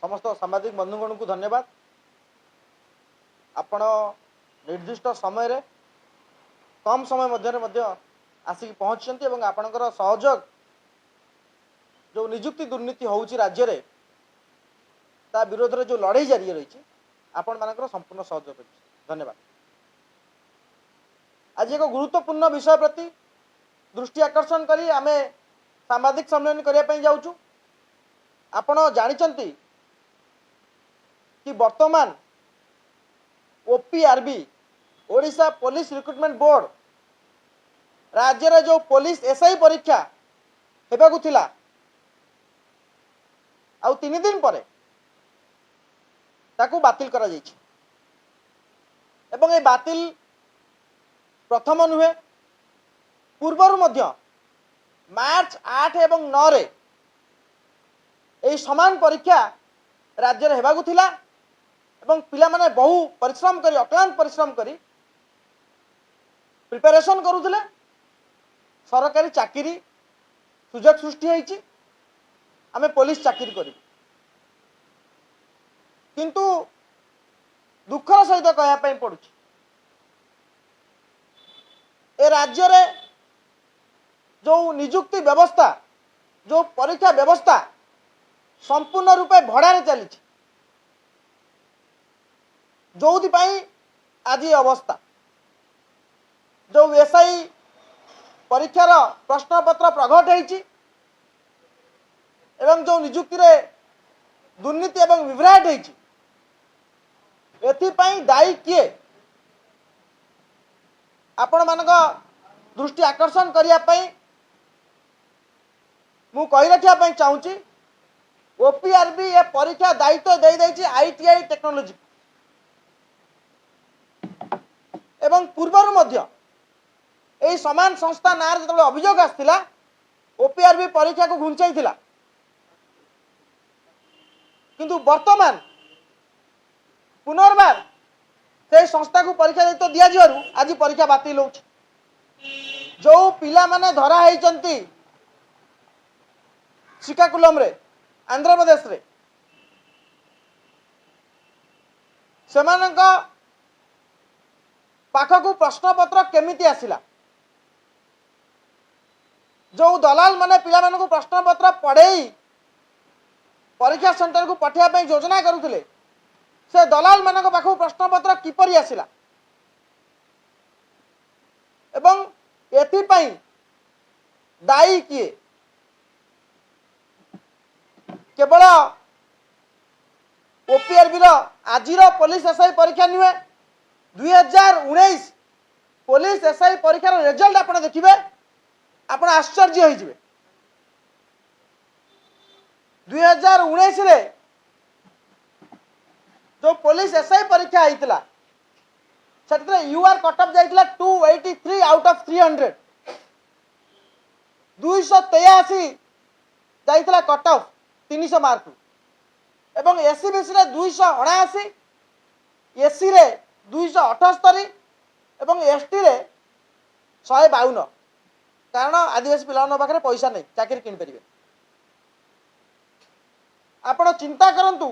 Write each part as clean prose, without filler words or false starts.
समस्त सामाजिक बंधुगण को धन्यवाद। आपण निर्दिष्ट समय रे कम समय मध्य आसिक पहुँचते और आपणकर सहयोग जो निजुक्ति दुर्नीति होउची राज्य रे ता विरोध रे जो लड़ाई जारी रही आपण मानकर संपूर्ण सहयोग कर धन्यवाद। आज एक गुरुत्वपूर्ण विषय प्रति दृष्टि आकर्षण करी आमे सामाजिक सम्मेलन करने जाऊँ। आपण जानिचंती कि वर्तमान ओपीआरबी ओडिशा पुलिस रिक्रुटमेंट बोर्ड राज्य रे जो पुलिस एसआई परीक्षा हेबाकु थिला आउ 3 दिन पर ताकू बातिल करा जायछि एवं ए बातिल प्रथम नुहे पूर्वर मध्य मार्च 8 एवं 9 रे ए समान परीक्षा राज्य रे हेबाकु थिला एवं पिला माने बहु परिश्रम करी अक्लांत परिश्रम करी प्रिपरेशन करूथिले। सरकारी चाकरी सुजोग सृष्टि होईछि आमे पुलिस चाकरी करी किंतु दुखर सहित कहया पई पड़ुछि ए राज्य रे जो निजुक्ति व्यवस्था जो परीक्षा व्यवस्था संपूर्ण रूपे भड़ारे चली जो आज ये अवस्था जो एसआई परीक्षार प्रश्नपत्र प्रकट होईछि एवं जो निजुक्ति रे दुर्नीति एवं विभ्राट होईछि एथिपाई दायी किए आपण मानक दृष्टि आकर्षण करिया पई मु कहि रखिया पई चाहूची ओपीआरबी ये परीक्षा दायित्व दे देछि आईटीआई टेक्नोलॉजी एवं पूर्वर मध्य ए समान संस्था नार जब अभियोग आसला ओपीआरबी परीक्षा को घुंचाई थिला किंतु वर्तमान पुनर्बार से संस्था को परीक्षा दायित्व दिया जिवारु आज परीक्षा बातिल होउछि। जो पिला माने धरा हेचंती श्रीकाकुलम रे आंध्र प्रदेश रे सेमानका पाखकू प्रश्नपत्र केमिति आसिला जो दलाल माने पिला मानकू प्रश्नपत्र पढ़ेई परीक्षा सेंटर को पठिया पई योजना करुथिले से दलाल मानक पाखकू प्रश्नपत्र किपरि आसिला एवं एथि पई दायी किए केवल ओपीआरबी आजिर पुलिस एसआई परीक्षा नुहे 2019 पुलिस एसआई परीक्षार रिजल्ट आपन देखिबे आपन आश्चर्य होई जिवे। 2019 रे जो पुलिस एसआई परीक्षा आइतला सेतरे यूआर कटअप जाइतला 283 आउट ऑफ 300 283 जाइतला कटअप 300 मार्क एवं एससीबीसी रे 279 एससी रे 278 एवं एसटी रे 152 कारण आदिवासी पिला पाखे पैसा नहीं चाकरी किन परिबे। आपण चिंता करंतु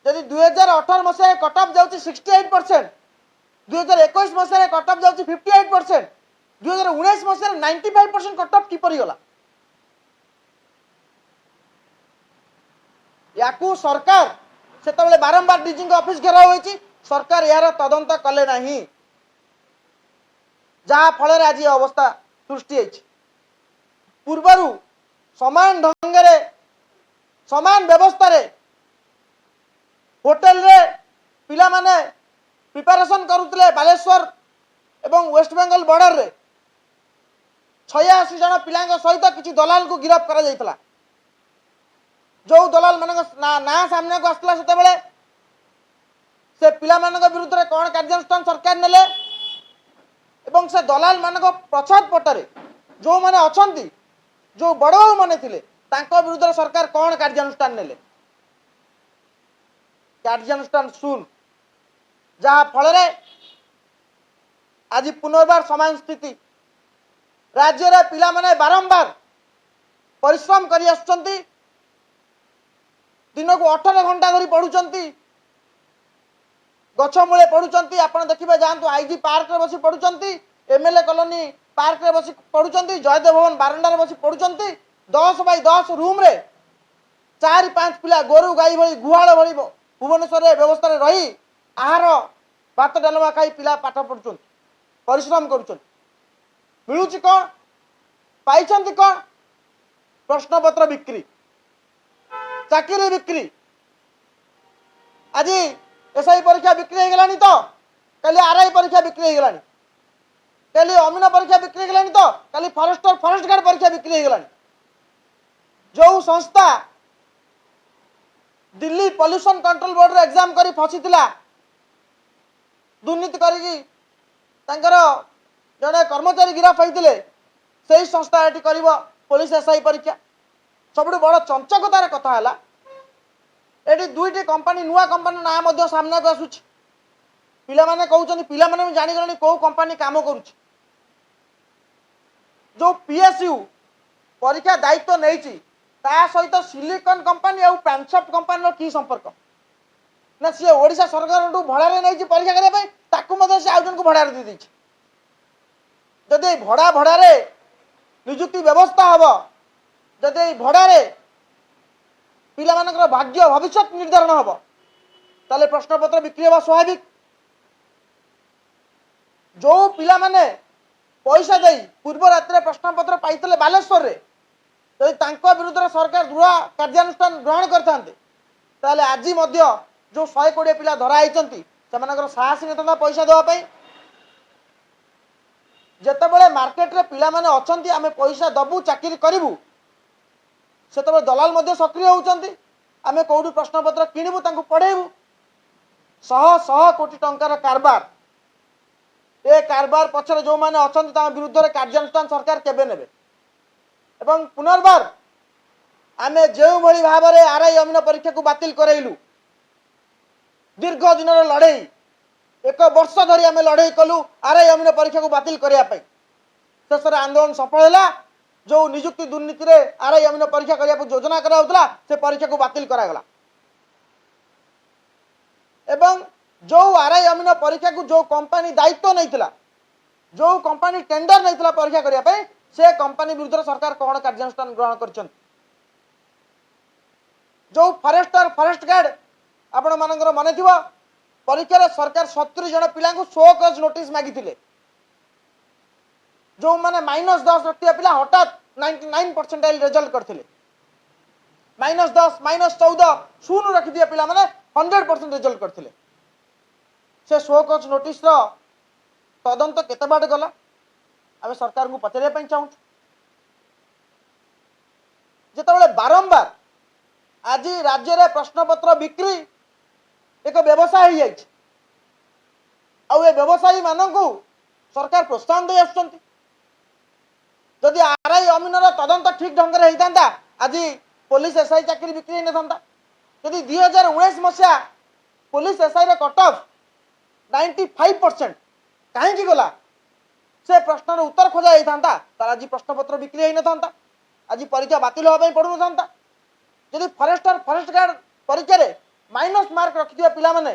यदि 2018 मसीह कटअप जाउची 68%, 2021 मसीह कटअप जाउची 58%, 2019 मसीह 95% कटअप की परि गला। याकू सरकार सेतबेले बारंबार डीजी ऑफिस घेराव होईची सरकार यार तदंत कले नहीं जहाँ फल आज ये अवस्था सृष्टि होईची। पूर्वरु समान ढंग रे समान व्यवस्था रे होटल रे पिला माने प्रिपरेशन करुतले बालेश्वर एवं वेस्ट बेंगल बॉर्डर रे 86 जन पिलांग सहित किछि दलाल को गिरफ्त करा जायतला। जो दलाल मान ना सामने को आसला से पिला मान विरुद्ध में कौन कार्यानुष्ठान सरकार नेले एवं से दलाल मान प्रछाद पटरे जो माने अछंती जो बड़ बाबू माने थिले तांको विरुद्ध सरकार कौन कार्यानुष्ठान नेले कार्यानुष्ठान शून्य जहाँ फल आज पुनर्बार समान स्थिति राज्य रे पिला माने बारंबार परिश्रम करी आछंती दिन को 18 घंटा धरी पढ़ुचंती गछ मूले पढ़ुचंती आपण देखिबे जांतु आईजी पार्क रे बसी पढ़ुचंती एमएलए कॉलोनी पार्क रे बसी पढ़ुचंती जयदेव भवन बारंडा रे बसी पढ़ुचंती 10 बाय 10 रूम रे 4-5 पिला गोरु गाई भली गुहाल भली भुवनेश्वर रे व्यवस्था रे रही आहार भात डालमा खाई पिला पाठ पढ़ुचंती परिश्रम करूचंती मिलुची कोन पाइचंती कोन प्रश्न पत्र बिक्री चाकरी बिक्री आज एसआई परीक्षा बिक्री हो गलानी तो कल आरआई परीक्षा बिक्री हो गलानी कल अमीन परीक्षा बिक्री हो गलानी तो कल फॉरेस्टर फॉरेस्ट गार्ड परीक्षा बिक्री हो गलानी जो संस्था दिल्ली पॉल्यूशन कंट्रोल बोर्ड रे एग्जाम करी फसीथिला दुर्नीति करी तांकर जड़े कर्मचारी गिरफ होते से संस्था ये कर पुलिस एसआई परीक्षा सब बड़ चंचकतार कथा है ये दुईटी कंपनी नुआ कंपनी ना सामना को आसूची पिला माने कहउछन पिला माने जानि गलनी को कंपनी काम करूची जो पीएसयू परीक्षा दायित्व नहीं ता सहित सिलिकन कंपनी और पैनसॉफ्ट कंपनी की संपर्क ना सी ओडिशा सरकार भड़ारे नहीं परीक्षा करने ताकू से आउ जन को भड़ारे दे देछि जदि भड़ा भड़ारे नियुक्ति व्यवस्था हम जदि भड़ारे पिला मानकर भाग्य भविष्य निर्धारण हम ताले प्रश्न पत्र बिक्री हवा स्वाभाविक जो पिला माने पैसा दे पूर्व रात्रि प्रश्न पत्र पाइतले बालेश्वर रे जदि तांको विरुद्ध रे सरकार दृढ़ कार्यानुष्ठान ग्रहण करथांते ताले आज मध्य जो 120 पिला धरा आइचंती सेमानकर साहस नथांता पैसा देवा पई जेतेबेले मार्केट रे पिला माने अछंती आमे पैसा दबु चाकरी करिवु सेतबे दलाल मध्य सक्रिय होउचंती आमे कोउडी प्रश्न पत्र किनिबु तांको पढेबु शह शह कोटी टंकार कारबार ए कारबार पछरे जो माने अछंती ता विरुद्ध रे कार्यानुष्ठान सरकार केबे नेबे एवं पुनर्बार आमे जेउ भली भाबरे आरआई अमीन परीक्षा को बातिल करैलु दीर्घ दिन लड़ाई 1 वर्ष धरी आमे लड़ाई कलु आरआई अमीन परीक्षा को बातिल करिया पई शेष आंदोलन सफल है जो नियुक्ति दुर्नीति रे आरआई अमीन परीक्षा करिया योजना करा से परीक्षा को बातिल करा गला एवं जो आरआई अमीन परीक्षा को जो कंपनी दायित्व नहीं थिला जो कंपनी टेंडर नहीं थिला परीक्षा करिया पई से कंपनी विरुद्ध सरकार कौन कार्यानुष्ठान ग्रहण करछन जो फॉरेस्टर फॉरेस्ट गार्ड आपण मानकर मन थिबो परीक्षा रे सरकार 70 जन पिला को 100 कज नोटिस मागी थिले जो माने -10 रखिया पिला हठात 99% रिजल्ट करथिले -10 -14 शून्य रखि दिया पिला माने 100% रिजल्ट करथिले से 100 कज नोटिस रो तदंत केते बाट गला आमे सरकार को पचरिया पई चाहू जेतेबेले बारंबार आज राज्य रे प्रश्न पत्र बिक्री एक व्यवसाय हो जाए आउ ए व्यवसायी मानू सरकार प्रोत्साहन दे आसुचंती जदि आरआई अमीनर तदंत ठीक ढंग से होता आज पुलिस एसआई चाकरी बिक्री नहीं था जदि 2019 मसीहा पुलिस एसआई रे कट ऑफ 95% कहीं गला से प्रश्न उत्तर खोजा होता तार आज प्रश्न पत्र बिक्री होता आज परीक्षा बातिल होगा पड़ू ना जदि फॉरेस्टर फॉरेस्ट गार्ड परीक्षा रे माइनस मार्क रखिथिबा पिला माने